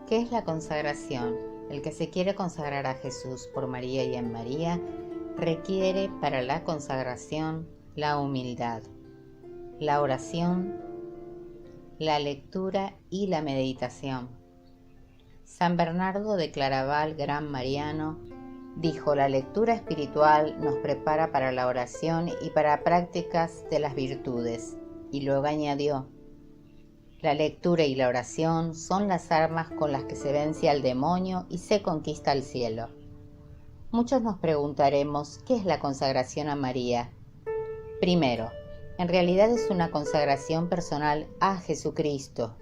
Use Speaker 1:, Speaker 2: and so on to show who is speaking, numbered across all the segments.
Speaker 1: ¿Qué es la consagración? El que se quiere consagrar a Jesús por María y en María requiere para la consagración la humildad, la oración, la lectura y la meditación. San Bernardo de Claraval, gran mariano, dijo: la lectura espiritual nos prepara para la oración y para prácticas de las virtudes. Y luego añadió: la lectura y la oración son las armas con las que se vence al demonio y se conquista el cielo. Muchos nos preguntaremos, ¿qué es la consagración a María? Primero, en realidad es una consagración personal a Jesucristo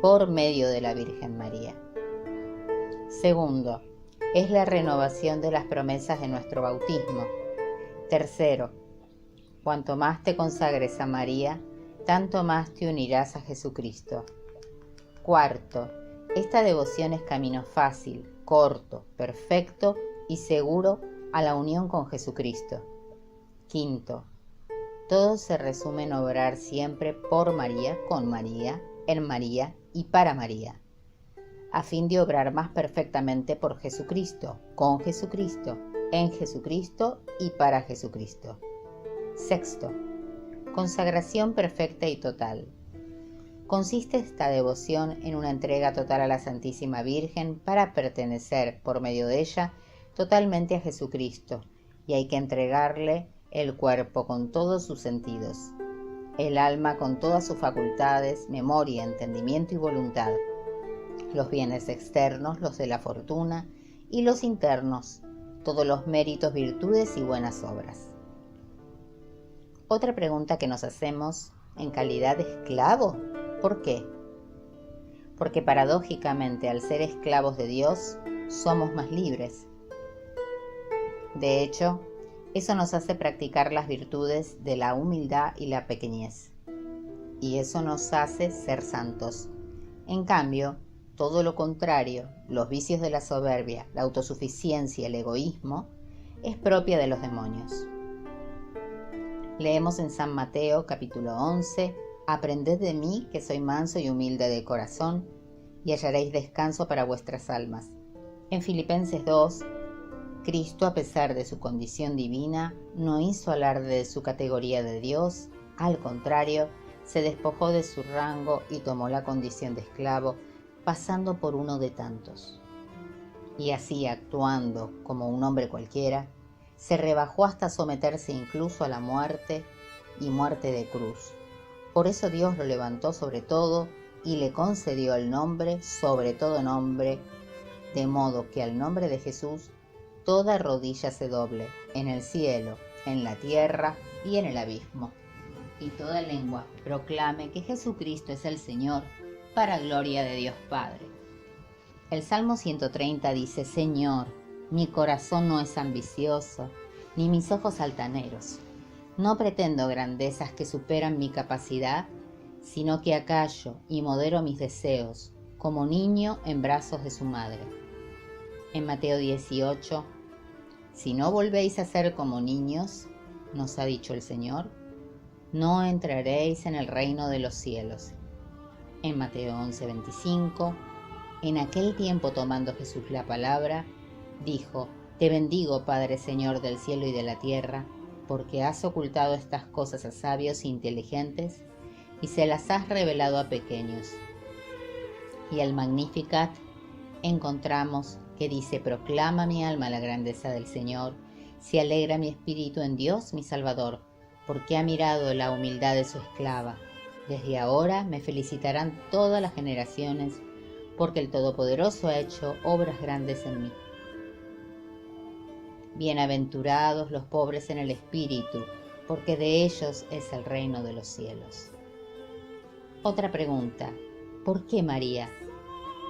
Speaker 1: por medio de la Virgen María. Segundo, es la renovación de las promesas de nuestro bautismo. Tercero, cuanto más te consagres a María, tanto más te unirás a Jesucristo. Cuarto, esta devoción es camino fácil, corto, perfecto y seguro a la unión con Jesucristo. Quinto, todo se resume en obrar siempre por María, con María, en María y para María, a fin de obrar más perfectamente por Jesucristo, con Jesucristo, en Jesucristo y para Jesucristo. Sexto, consagración perfecta y total. Consiste esta devoción en una entrega total a la Santísima Virgen para pertenecer, por medio de ella, totalmente a Jesucristo, y hay que entregarle el cuerpo con todos sus sentidos, el alma con todas sus facultades, memoria, entendimiento y voluntad, los bienes externos, los de la fortuna, y los internos, todos los méritos, virtudes y buenas obras. Otra pregunta que nos hacemos: ¿en calidad de esclavo? ¿Por qué? Porque paradójicamente, al ser esclavos de Dios, somos más libres. De hecho, eso nos hace practicar las virtudes de la humildad y la pequeñez. Y eso nos hace ser santos. En cambio, todo lo contrario, los vicios de la soberbia, la autosuficiencia, el egoísmo, es propia de los demonios. Leemos en San Mateo capítulo 11: aprended de mí, que soy manso y humilde de corazón, y hallaréis descanso para vuestras almas. En Filipenses 2, Cristo, a pesar de su condición divina, no hizo alarde de su categoría de Dios, al contrario, se despojó de su rango y tomó la condición de esclavo, pasando por uno de tantos. Y así, actuando como un hombre cualquiera, se rebajó hasta someterse incluso a la muerte, y muerte de cruz. Por eso Dios lo levantó sobre todo y le concedió el nombre sobre todo nombre, de modo que al nombre de Jesús toda rodilla se doble, en el cielo, en la tierra y en el abismo, y toda lengua proclame que Jesucristo es el Señor, para gloria de Dios Padre. El Salmo 130 dice: Señor, mi corazón no es ambicioso, ni mis ojos altaneros. No pretendo grandezas que superan mi capacidad, sino que acallo y modero mis deseos, como niño en brazos de su madre. En Mateo 18, si no volvéis a ser como niños, nos ha dicho el Señor, no entraréis en el reino de los cielos. En Mateo 11:25, en aquel tiempo, tomando Jesús la palabra, dijo: te bendigo, Padre, Señor del cielo y de la tierra, porque has ocultado estas cosas a sabios e inteligentes y se las has revelado a pequeños. Y el Magnificat encontramos que dice: proclama mi alma la grandeza del Señor, se alegra mi espíritu en Dios mi Salvador, porque ha mirado la humildad de su esclava. Desde ahora me felicitarán todas las generaciones, porque el Todopoderoso ha hecho obras grandes en mí. Bienaventurados los pobres en el espíritu, porque de ellos es el reino de los cielos. Otra pregunta: ¿por qué María?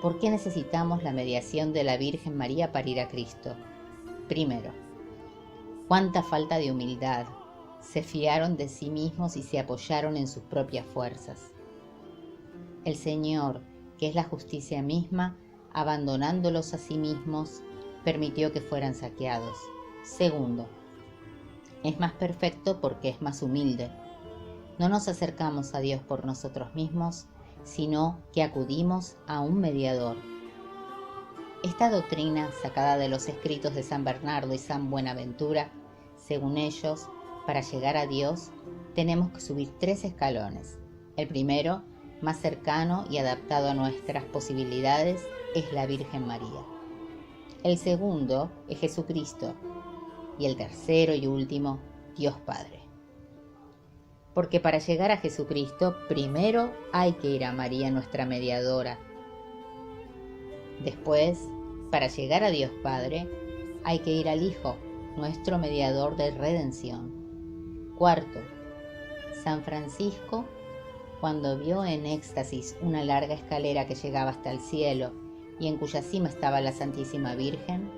Speaker 1: ¿Por qué necesitamos la mediación de la Virgen María para ir a Cristo? Primero, cuánta falta de humildad. Se fiaron de sí mismos y se apoyaron en sus propias fuerzas. El Señor, que es la justicia misma, abandonándolos a sí mismos, permitió que fueran saqueados. Segundo, es más perfecto porque es más humilde. No nos acercamos a Dios por nosotros mismos, sino que acudimos a un mediador, Esta doctrina, sacada de los escritos de San Bernardo y San Buenaventura, según ellos, para llegar a Dios, tenemos que subir 3 escalones. El primero, más cercano y adaptado a nuestras posibilidades, es la Virgen María. El segundo es Jesucristo. Y el tercero y último, Dios Padre. Porque para llegar a Jesucristo, primero hay que ir a María, nuestra mediadora. Después, para llegar a Dios Padre, hay que ir al Hijo, nuestro mediador de redención. Cuarto, San Francisco, cuando vio en éxtasis una larga escalera que llegaba hasta el cielo y en cuya cima estaba la Santísima Virgen,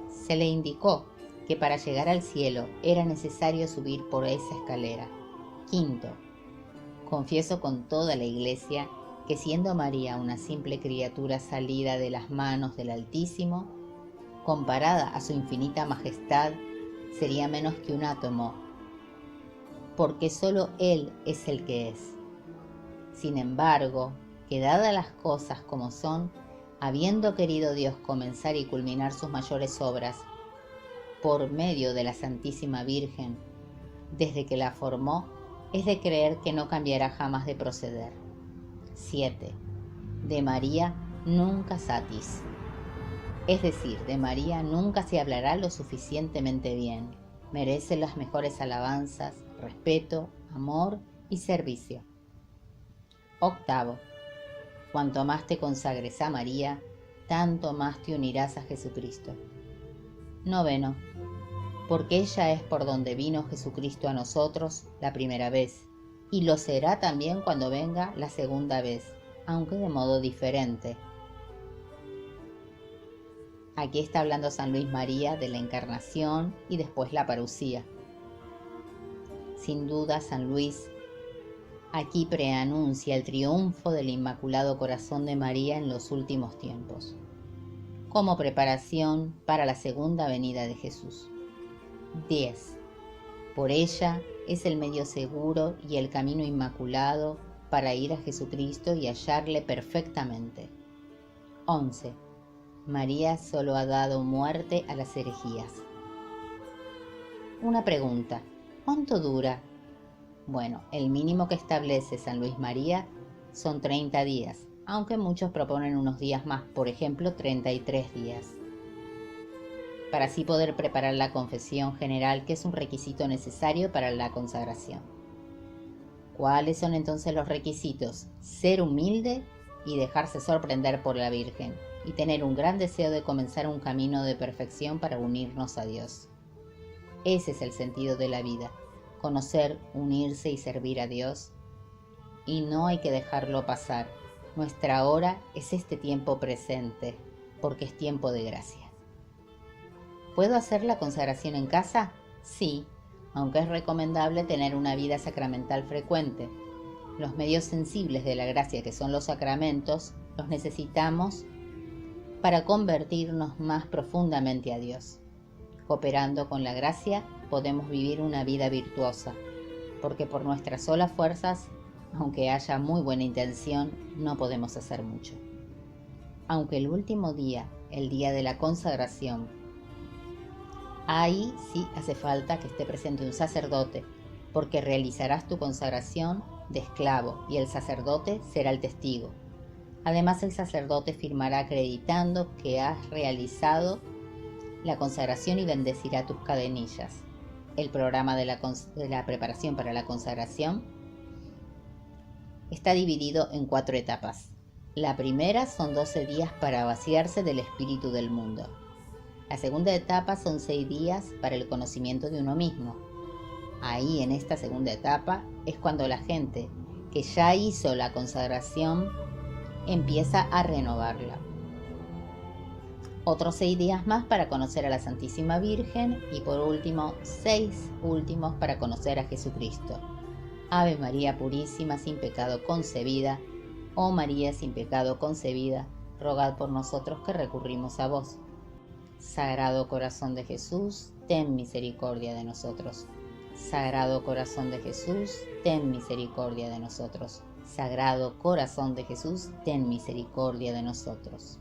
Speaker 1: se le indicó que para llegar al cielo era necesario subir por esa escalera. Quinto, confieso con toda la Iglesia que siendo María una simple criatura salida de las manos del Altísimo, comparada a su infinita majestad, sería menos que un átomo, porque solo Él es el que es. Sin embargo, que dadas las cosas como son, habiendo querido Dios comenzar y culminar sus mayores obras por medio de la Santísima Virgen, desde que la formó, es de creer que no cambiará jamás de proceder. 7. De María nunca satis. Es decir, de María nunca se hablará lo suficientemente bien. Merece las mejores alabanzas, respeto, amor y servicio. 8. Cuanto más te consagres a María, tanto más te unirás a Jesucristo. 9. Porque ella es por donde vino Jesucristo a nosotros la primera vez, y lo será también cuando venga la segunda vez, aunque de modo diferente. Aquí está hablando San Luis María de la Encarnación y después la parucía. Sin duda, San Luis aquí preanuncia el triunfo del Inmaculado Corazón de María en los últimos tiempos, como preparación para la segunda venida de Jesús. 10. Por ella es el medio seguro y el camino inmaculado para ir a Jesucristo y hallarle perfectamente. 11. María solo ha dado muerte a las herejías. Una pregunta: ¿cuánto dura? Bueno, el mínimo que establece San Luis María son 30 días, aunque muchos proponen unos días más, por ejemplo 33 días, para así poder preparar la confesión general, que es un requisito necesario para la consagración. ¿Cuáles son entonces los requisitos? Ser humilde y dejarse sorprender por la Virgen, y tener un gran deseo de comenzar un camino de perfección para unirnos a Dios. Ese es el sentido de la vida: conocer, unirse y servir a Dios. Y no hay que dejarlo pasar. Nuestra hora es este tiempo presente, porque es tiempo de gracia. ¿Puedo hacer la consagración en casa? Sí, aunque es recomendable tener una vida sacramental frecuente. Los medios sensibles de la gracia, que son los sacramentos, los necesitamos para convertirnos más profundamente a Dios. Cooperando con la gracia, podemos vivir una vida virtuosa, porque por nuestras solas fuerzas, aunque haya muy buena intención, no podemos hacer mucho. Aunque el último día, el día de la consagración, ahí sí hace falta que esté presente un sacerdote, porque realizarás tu consagración de esclavo y el sacerdote será el testigo. Además, el sacerdote firmará acreditando que has realizado la consagración y bendecirá tus cadenillas. El programa de la preparación para la consagración está dividido en 4 etapas. La primera son 12 días para vaciarse del espíritu del mundo. La segunda etapa son 6 días para el conocimiento de uno mismo. Ahí, en esta segunda etapa, es cuando la gente que ya hizo la consagración empieza a renovarla. Otros 6 días más para conocer a la Santísima Virgen y por último 6 últimos para conocer a Jesucristo. Ave María Purísima, sin pecado concebida. Oh María sin pecado concebida, rogad por nosotros que recurrimos a vos. Sagrado Corazón de Jesús, ten misericordia de nosotros. Sagrado Corazón de Jesús, ten misericordia de nosotros. Sagrado Corazón de Jesús, ten misericordia de nosotros.